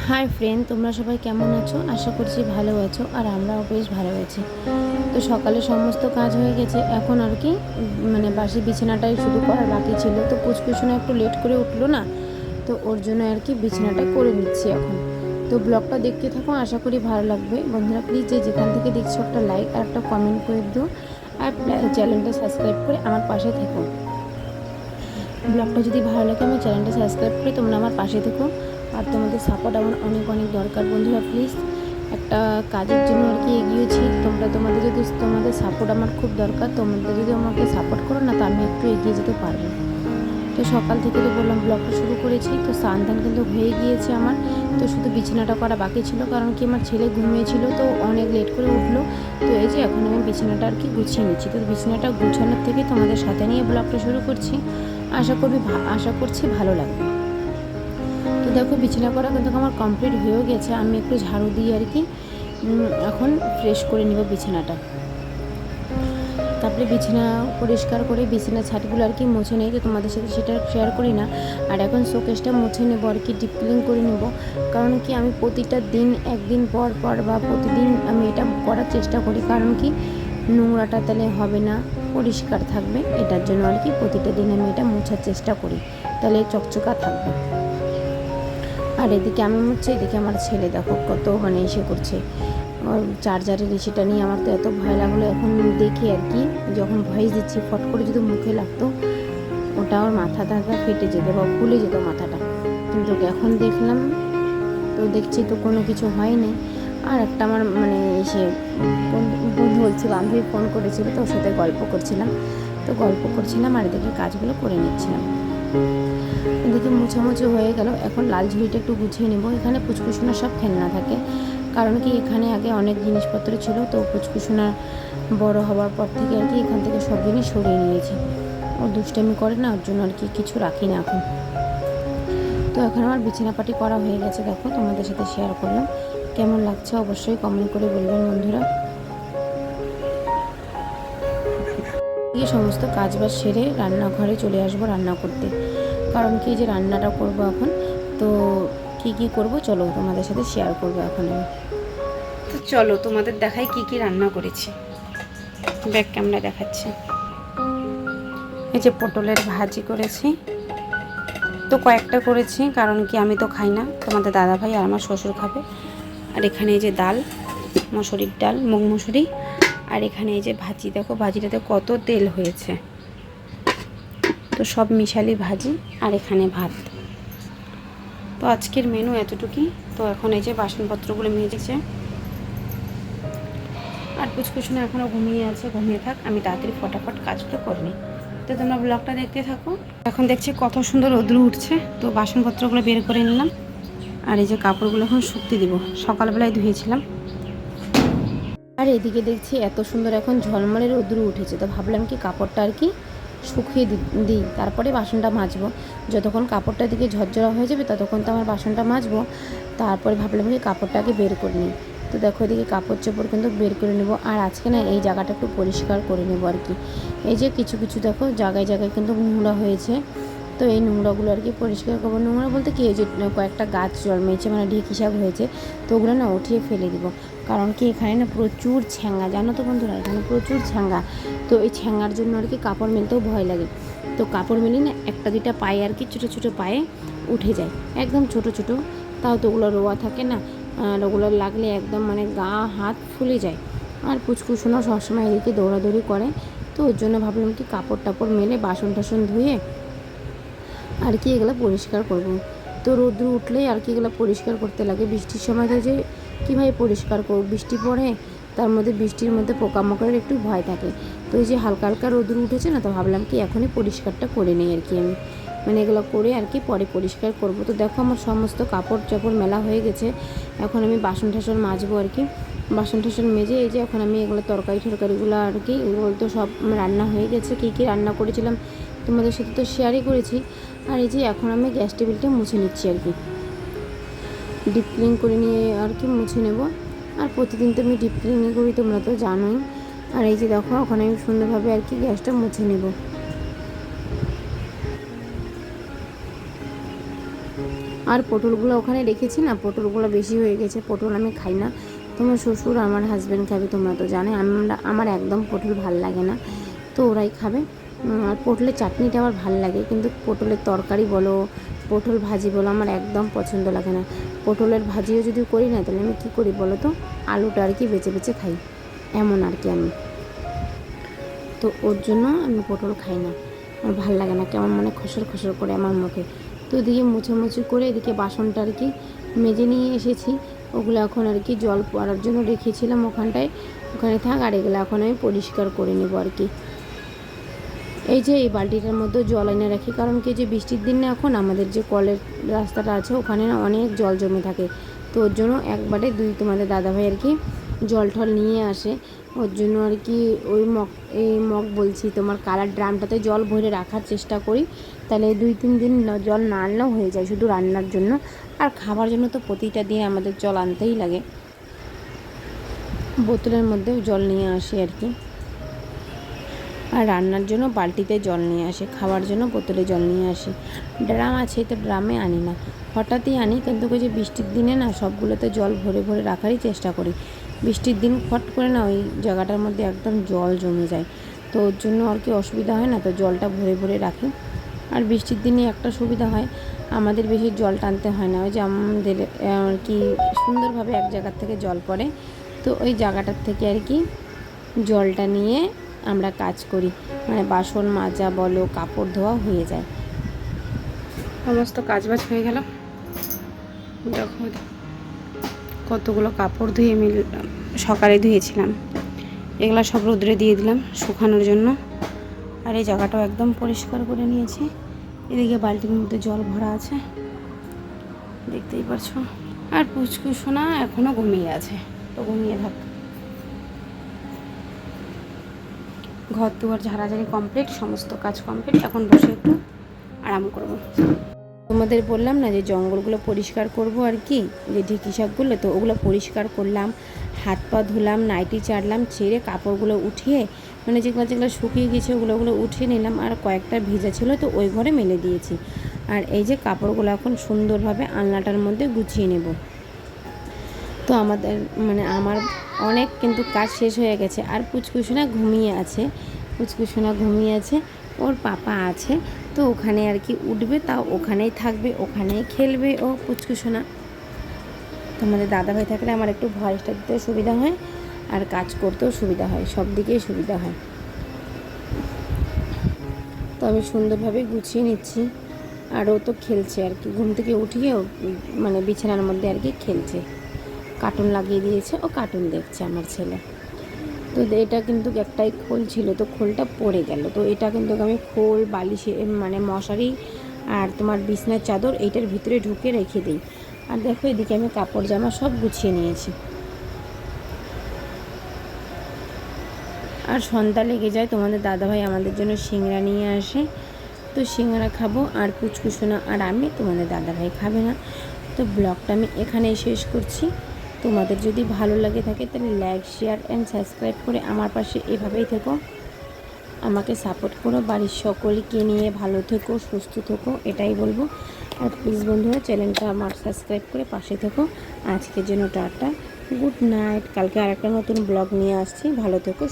Hi friend, তোমরা সবাই কেমন আছো? আশা করছি ভালো আছো, আর আমরাও বেশ ভালো আছি। তো সকালে সমস্ত কাজ হয়ে গেছে, এখন আর কি মানে বাসি বিছানাটাই শুধু করার বাকি ছিল। তো পুচকুসোনা একটু লেট করে উঠলো না, তো ওর জন্য আর কি বিছানাটা করে নিচ্ছি এখন। তো ব্লগটা দেখতে থাকো, আশা করি ভালো লাগবে। বন্ধুরা প্লিজ যে যেখান থেকে দেখছো একটা লাইক আর একটা কমেন্ট করে দিও, আর চ্যানেলটা সাবস্ক্রাইব করে আমার পাশে থেকো। ব্লগটা যদি ভালো লাগে আমার চ্যানেলটা সাবস্ক্রাইব করে তোমরা আমার পাশে থেকো। আর তোমাদের সাপোর্ট আমার অনেক অনেক দরকার বন্ধুরা। প্লিজ, একটা কাজের জন্য আর কি এগিয়েছি, তোমাদের সাপোর্ট আমার খুব দরকার। তোমরা যদি আমাকে সাপোর্ট করো না, তো আমি একটু এগিয়ে যেতে পারবো। তো সকাল থেকে তো বললাম ব্লগটা শুরু করেছি। তো স্নান ধান কিন্তু হয়ে গিয়েছে আমার। তো শুধু বিছানাটা করা বাকি ছিল, কারণ কি আমার ছেলে ঘুমিয়েছিল, তো অনেক লেট করে উঠলো। তো এই যে এখন আমি বিছানাটা আর কি গুছিয়ে নিচ্ছি। তো বিছানাটা গুছানোর থেকে তোমাদের সাথে নিয়ে ব্লগটা শুরু করছি। আশা করছি ভালো লাগবে। তো দেখো বিছানা করা কিন্তু আমার কমপ্লিট হয়েও গেছে। আমি একটু ঝাড়ু দিয়ে আর কি এখন ফ্রেশ করে নিব বিছানাটা। তারপরে বিছানা পরিষ্কার করে বিছানা ছাদগুলো আর কি মুছে নেই, তো তোমাদের সাথে সেটা শেয়ার করি না। আর এখন শোকেসটা মুছে নেবো আর কি, ডিপ ক্লিন করে নেব। কারণ কি আমি প্রতিটা দিন একদিন পর পর বা প্রতিদিন আমি এটা করার চেষ্টা করি, কারণ কি নোংরাটা তাহলে হবে না, পরিষ্কার থাকবে। এটার জন্য আর কি প্রতিটা দিন আমি এটা মোছার চেষ্টা করি, তাহলে চকচকা থাকবে। আর এদিকে আমি মুছছি, এদিকে আমার ছেলে দেখো কত মানে এসে করছে চার্জারের ইসেটা নিয়ে। আমার তো এত ভয় লাগলো এখন দেখে আর কি, যখন ভয়েস দিচ্ছি ফট করে যদি মুখে লাগতো, ওটা ওর মাথা ফেটে যেত বা ফুলে যেত মাথাটা। কিন্তু এখন দেখলাম, তো দেখছি তো কোনো কিছু হয়নি। আর একটা আমার মানে এসে বন্ধু বলছি, বান্ধবী ফোন করেছিল, তো ওর সাথে গল্প করছিলাম। আর এদিকে কাজগুলো করে নিচ্ছিলাম। এদিকে মুছামুছি হয়ে গেল, এখন লাল ঝুড়িটা একটু গুছিয়ে নেব। এখানে পুচকুসোনা সব খেলনা থাকে, কারণ কি এখানে আগে অনেক জিনিসপত্র ছিল, তো পুচকুসোনা বড় হওয়ার পর থেকে আর কি এখান থেকে সব জিনিস সরিয়ে নিয়েছি। ও দুষ্টামি করে না, ওর জন্য আর কি কিছু রাখি না এখন। তো এখন আমার বিছানাপাটি করা হয়ে গেছে, দেখো তোমাদের সাথে শেয়ার করলাম। কেমন লাগছে অবশ্যই কমেন্ট করে বলবেন বন্ধুরা। এই সমস্ত কাজবাজ সেরে রান্নাঘরে চলে আসবো রান্না করতে, কারণ কি যে রান্নাটা করব এখন। তো কি করব চলো তোমাদের সাথে শেয়ার করবো এখন আমি। তো চলো তোমাদের দেখাই কি রান্না করেছি। ব্যাক ক্যামেরা দেখাচ্ছি। এই যে পটলের ভাজি করেছি, তো কয়েকটা করেছি, কারণ কি আমি তো খাই না, তোমাদের দাদাভাই আর আমার শ্বশুর খাবে। আর এখানে এই যে ডাল, মসুরির ডাল, মুগ মসুরি। আর এখানে এই যে ভাজি, দেখো ভাজিটাতে কত তেল হয়েছে। তো সব মিশালি ভাজি, আর এখানে ভাত। তো আজকের মেনু এতটুকুই। তো এখন এই যে বাসনপত্রগুলো মেজেছে, আর পুচকুসোনা এখনও ঘুমিয়ে আছে, ঘুমিয়ে থাক, আমি তাড়াতাড়ি ফটাফট কাজগুলো করে নিই। তো তোমরা ব্লগটা দেখতে থাকো। এখন দেখছি কত সুন্দর রোদ্র উঠছে, তো বাসনপত্রগুলো বের করে নিলাম। আর এই যে কাপড়গুলো এখন শুকতে দিব, সকালবেলায় ধুয়েছিলাম। আর এদিকে দেখছি এত সুন্দর এখন ঝলমলে রোদ্র উঠেছে, তো ভাবলাম কি কাপড়টা আর কি শুকিয়ে দিই, তারপরে বাসনটা মাজবো। যতক্ষণ কাপড়টা দিকে ঝরঝরা হয়ে যাবে ততক্ষণ তো আমার বাসনটা মাজবো। তারপরে ভাবলাম কি কাপড়টাকে বের করে নিই। তো দেখো এদিকে কাপড় চোপড় কিন্তু বের করে নেবো। আর আজকে না এই জায়গাটা একটু পরিষ্কার করে নেবো আর কি। এই যে কিছু দেখো জায়গায় জায়গায় কিন্তু নোংরা হয়েছে, তো এই নোংরাগুলো আর কি পরিষ্কার করবো। নোংরা বলতে কি, এই যে কয়েকটা গাছ জন্মেছে, মানে ঢেকি শাক হয়েছে, তো ওগুলো না উঠিয়ে ফেলে দিব। কারণ কি এখানে না প্রচুর ছ্যাঙ্গা, জানো তো বন্ধুরা, এখানে প্রচুর ছ্যাঙ্গা। তো এই ছ্যাঙ্গার জন্য আর কি কাপড় মেলতেও ভয় লাগে। তো কাপড় মেলে না একটা দুইটা পায়ে আর কি ছোটো পায়ে উঠে যায়, একদম ছোটো। তাও তো ওগুলো রোয়া থাকে না, আর ওগুলো লাগলে একদম মানে গা হাত ফুলে যায়। আর পুচকুসোনা সবসময় এদিকে দৌড়াদৌড়ি করে, তো ওর জন্য ভাবলাম কি কাপড় টাপড় মেলে বাসন টাসন ধুয়ে আর কি এগুলো পরিষ্কার করব। তো রোদ্র উঠলেই আর কি এগুলো পরিষ্কার করতে লাগে। বৃষ্টির সময় তো যে কীভাবে পরিষ্কার করব, বৃষ্টি পড়ে, তার মধ্যে বৃষ্টির মধ্যে পোকামাকড়ের একটু ভয় থাকে। তো এই যে হালকা হালকা রোদ্র উঠেছে না, তো ভাবলাম কি এখনই পরিষ্কারটা করে নিই আর কি আমি, মানে এগুলো করে আর কি পরে পরিষ্কার করব। তো দেখো আমার সমস্ত কাপড় চাপড় মেলা হয়ে গেছে, এখন আমি বাসন টাসন মাজবো আর কি। বাসন টাসন মেজে এই যে এখন আমি এগুলো তরকারিগুলো আর কি, এগুলো তো সব রান্না হয়ে গেছে। কী রান্না করেছিলাম তোমাদের সাথে তো শেয়ারই করেছি। আর এই যে এখন আমি গ্যাস টেবিলটা মুছে নিচ্ছি আর কি, ডিপ ক্লিন করে নিয়ে আর কি মুছে নেব। আর প্রতিদিন তো আমি ডিপ ক্লিনই করি, তোমরা তো জানোই। আর এই যে দেখো এখন আমি সুন্দরভাবে আর কি গ্যাসটা মুছে নেব। আর পটলগুলো ওখানে রেখেছি না, পটলগুলো বেশি হয়ে গেছে, পটল আমি খাই না। তোমার শ্বশুর আমার হাজব্যান্ড খাবে, তোমরা তো জানো। আমার একদম পটল ভাল লাগে না, তো ওরাই খাবে। আর পটলের চাটনিটা আমার ভাল লাগে, কিন্তু পটলের তরকারি বলো, পটল ভাজি বলো, আমার একদম পছন্দ লাগে না। পটলের ভাজিও যদি করি না, তাহলে আমি কী করি বলো তো, আলুটা আর কি বেছে বেছে খাই, এমন আর কি আমি। তো ওর জন্য আমি পটল খাই না, আমার ভাল লাগে না, কেমন মানে খসর খসর করে আমার মুখে। তো এদিকে মুছামুছি করে এদিকে বাসনটা আর কি মেজে নিয়ে এসেছি। ওগুলো এখন আর কি জল পড়ার জন্য রেখেছিলাম ওখানটায়, ওখানে থাক। আর এগুলো এখন আমি পরিষ্কার করে নেবো আর কি। এই যে এই বালতিটার মধ্যে জল এনে রাখি, কারণ কি যে বৃষ্টির দিন না, এখন আমাদের যে কলের রাস্তাটা আছে ওখানে না অনেক জল জমে থাকে। তো ওর জন্য একবারে তোমাদের দাদাভাই আর কি জল ঠল নিয়ে আসে। ওর জন্য আর কি ওই মগ বলছি তোমার কালার ড্রামটাতে জল ভরে রাখার চেষ্টা করি, তাহলে 2-3 দিন জল না আনলেও হয়ে যায়, শুধু রান্নার জন্য। আর খাবার জন্য তো প্রতিটা দিন আমাদের জল আনতেই লাগে, বোতলের মধ্যেও জল নিয়ে আসি আর কি। আর রান্নার জন্য বালতিতে জল নিয়ে আসি, খাওয়ার জন্য বোতলে জল নিয়ে আসি। ড্রাম আছে, তো ড্রামে আনি না, হঠাৎই আনি। কিন্তু ওই যে বৃষ্টির দিনে না সবগুলোতে জল ভরে ভরে রাখারই চেষ্টা করি। বৃষ্টির দিন ফট করে না ওই জায়গাটার মধ্যে একদম জল জমে যায়, তো ওর জন্য আর কি অসুবিধা হয় না, তো জলটা ভরে ভরে রাখি। আর বৃষ্টির দিনে একটা সুবিধা হয়, আমাদের বেশি জল টানতে হয় না। ওই যে আমাদের আর কি সুন্দরভাবে এক জায়গার থেকে জল পড়ে, তো ওই জায়গাটার থেকে আর কি জলটা নিয়ে আমরা কাজ করি, মানে বাসন মাজা বলো, কাপড় ধোয়া হয়ে যায়। সমস্ত কাজবাজ হয়ে গেল। দেখো কতগুলো কাপড় ধুয়ে সকালে ধুয়েছিলাম, এগুলো সব রোদ্রে দিয়ে দিলাম শুকানোর জন্য। আর এই জায়গাটাও একদম পরিষ্কার করে নিয়েছি। এদিকে বালতির মধ্যে জল ভরা আছে, দেখতেই পারছো। আর পুচকু সোনা এখনও ঘুমিয়ে আছে, তো ঘুমিয়ে থাক। ঘর দুয়ার ঝাড়াঝাড়ি কমপ্লিট, সমস্ত কাজ কমপ্লিট, এখন বসে একটু আরাম করব। তোমাদের বললাম না যে জঙ্গলগুলো পরিষ্কার করব আর কি, যে ঢেঁকি শাকগুলো, তো ওগুলো পরিষ্কার করলাম, হাত পা ধুলাম, নাইটি চাড়লাম, ছেড়ে কাপড়গুলো উঠিয়ে, মানে যেগুলো যেগুলো শুকিয়ে গেছে ওগুলো উঠিয়ে নিলাম। আর কয়েকটা ভেজা ছিল, তো ওই ঘরে মেলে দিয়েছি। আর এই যে কাপড়গুলো এখন সুন্দরভাবে আলনাটার মধ্যে গুছিয়ে নেব। তো আমাদের মানে আমার অনেক কিন্তু কাজ শেষ হয়ে গেছে। আর পুচকুসোনা ঘুমিয়ে আছে, পুচকুসোনা ঘুমিয়ে আছে, ওর পাপা আছে, তো ওখানে আর কি উঠবে, তাও ওখানেই থাকবে, ওখানেই খেলবে ও পুচকুসোনা। তোমাদের দাদাভাই থাকলে আমার একটু ভয়েসটা দিতেও সুবিধা হয়, আর কাজ করতেও সুবিধা হয়, সব দিকেই সুবিধা হয়। তো আমি সুন্দরভাবে গুছিয়ে নিচ্ছি। আর ও তো খেলছে আর কি, ঘুম থেকে উঠিয়ে মানে বিছানার মধ্যে আর কি খেলছে, কার্টুন লাগিয়ে দিয়েছে, ও কার্টুন দেখছে আমার ছেলে। তো এটা কিন্তু একটাই খোল ছিল, তো খোলটা পড়ে গেল। তো এটা কিন্তু আমি খোল বালিশে মানে মশারি আর তোমার বিছনার চাদর এইটার ভিতরে ঢুকে রেখে দিই। আর দেখো এদিকে আমি কাপড় জামা সব গুছিয়ে নিয়েছি। আর সন্ধ্যা লেগে যায়, তোমাদের দাদাভাই আমাদের জন্য সিংড়া নিয়ে আসে, তো সিংড়া খাবো। আর পুচকুসোনা আর আমি, তোমাদের দাদাভাই খাবে না। তো ব্লগটা আমি এখানেই শেষ করছি। তোমাদের যদি ভালো লাগে থাকে তাহলে লাইক, শেয়ার অ্যান্ড সাবস্ক্রাইব করে আমার পাশে এভাবেই থেকো, আমাকে সাপোর্ট করো। বাড়ির সকলকে নিয়ে ভালো থেকো, সুস্থ থেকো, এটাই বলবো। আর প্লিজ বন্ধুরা চ্যানেলটা আমার সাবস্ক্রাইব করে পাশে থেকো। আজকের জন্য টাটা, গুড নাইট। কালকে আরেকটা নতুন ব্লগ নিয়ে আসছি, ভালো থেকো।